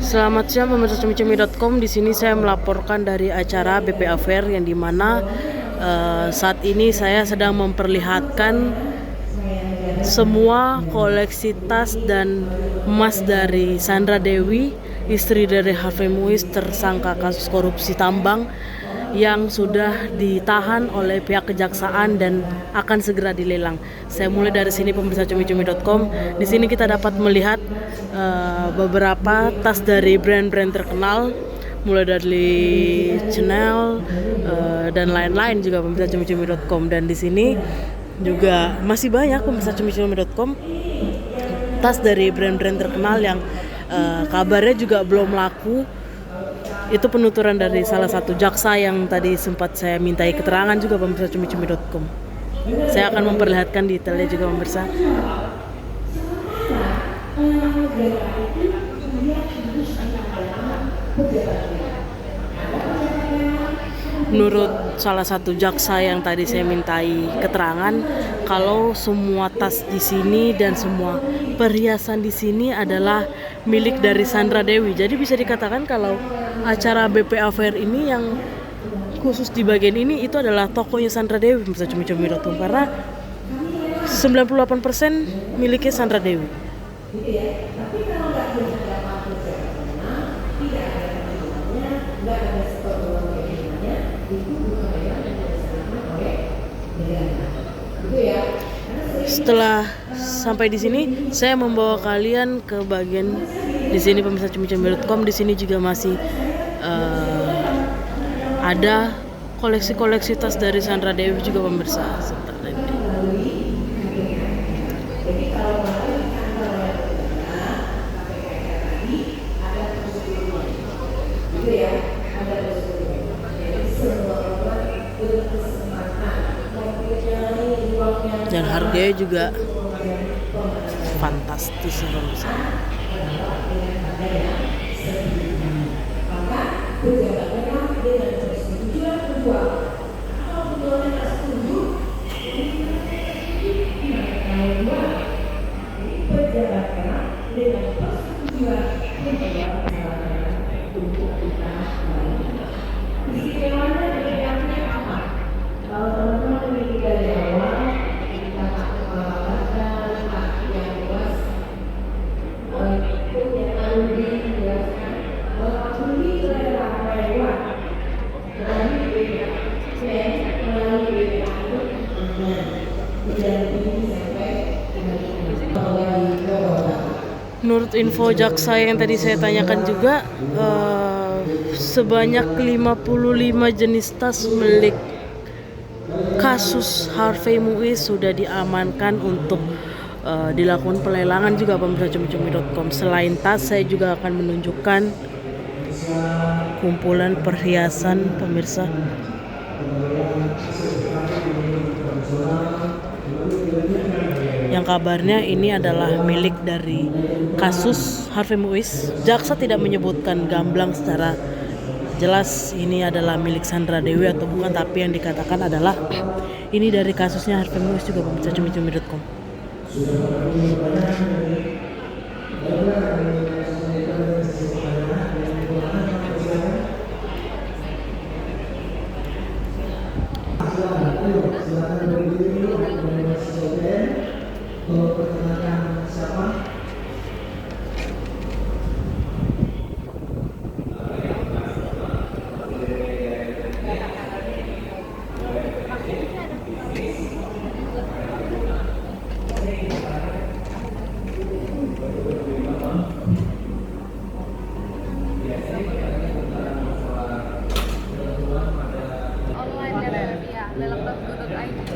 Selamat siang pemirsa cumi-cumi.com. Di sini saya melaporkan dari acara BPA Fair yang dimana saat ini saya sedang memperlihatkan semua koleksi tas dan emas dari Sandra Dewi, istri dari Harvey Muiz, tersangka kasus korupsi tambang yang sudah ditahan oleh pihak kejaksaan dan akan segera dilelang. Saya mulai dari sini pemirsa cumi-cumi.com. Di sini kita dapat melihat beberapa tas dari brand-brand terkenal, mulai dari Chanel dan lain-lain juga pemirsa cumi-cumi.com. Dan di sini juga masih banyak pemirsa cumi-cumi.com tas dari brand-brand terkenal yang kabarnya juga belum laku. Itu penuturan dari salah satu jaksa yang tadi sempat saya mintai keterangan juga pemirsa cumi-cumi.com. Saya akan memperlihatkan detailnya juga pemirsa. Menurut salah satu jaksa yang tadi saya mintai keterangan, kalau semua tas di sini dan semua perhiasan di sini adalah milik dari Sandra Dewi. Jadi bisa dikatakan kalau acara BPA Fair ini yang khusus di bagian ini itu adalah tokonya Sandra Dewi pemirsa cumi-cumi.com, karena 98% miliknya Sandra Dewi. Setelah sampai di sini, saya membawa kalian ke bagian di sini pemirsa cumi-cumi.com. Di sini juga masih ada koleksi-koleksi tas dari Sandra Dewi juga pemirsa. Dan harganya juga fantastis pemirsa. Menurut info jaksa yang tadi saya tanyakan juga, sebanyak 55 jenis tas milik kasus Harvey Muiz sudah diamankan untuk dilakukan pelelangan juga pemirsa cumi-cumi.com. Selain tas, saya juga akan menunjukkan kumpulan perhiasan pemirsa. Yang kabarnya ini adalah milik dari kasus Harvey Muiz. Jaksa tidak menyebutkan gamblang secara jelas ini adalah milik Sandra Dewi atau bukan, tapi yang dikatakan adalah ini dari kasusnya Harvey Muiz juga pemirsa cumi-cumi.com.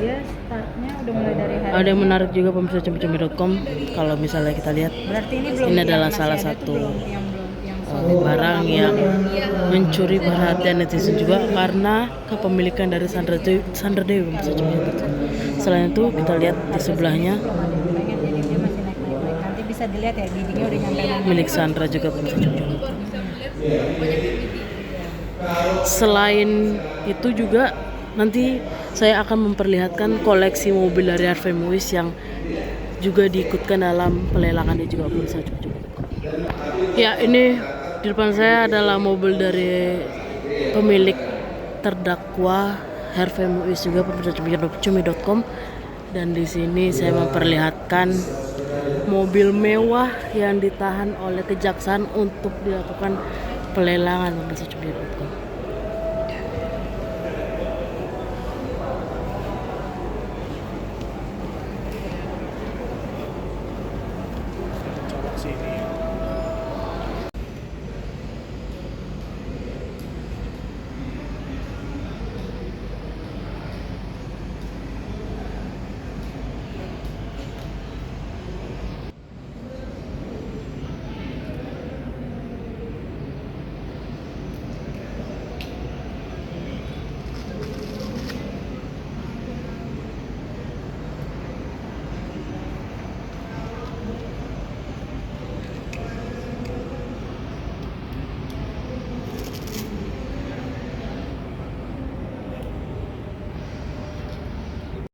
Ya, startnya udah mulai dari hari. Ada yang menarik juga pemirsa cumi-cumi.com. Kalau misalnya kita lihat, Berarti ini belum. ini adalah salah satu barang yang mencuri perhatian netizen juga karena kepemilikan dari Sandra Dewi pemirsa cumi-cumi.com. Selain itu kita lihat di sebelahnya Nanti bisa dilihat ya, dindingnya udah nyampe milik Sandra juga pemirsa cumi-cumi.com. Selain itu juga nanti saya akan memperlihatkan koleksi mobil dari Harvey Muiz yang juga diikutkan dalam pelelangan juga pemirsa cumi-cumi. Ya, ini Di depan saya adalah mobil dari pemilik terdakwa Harvey Muiz, juga pemirsa cumi.com, dan di sini saya memperlihatkan mobil mewah yang ditahan oleh kejaksaan untuk dilakukan pelelangan, pemirsa cumi.com.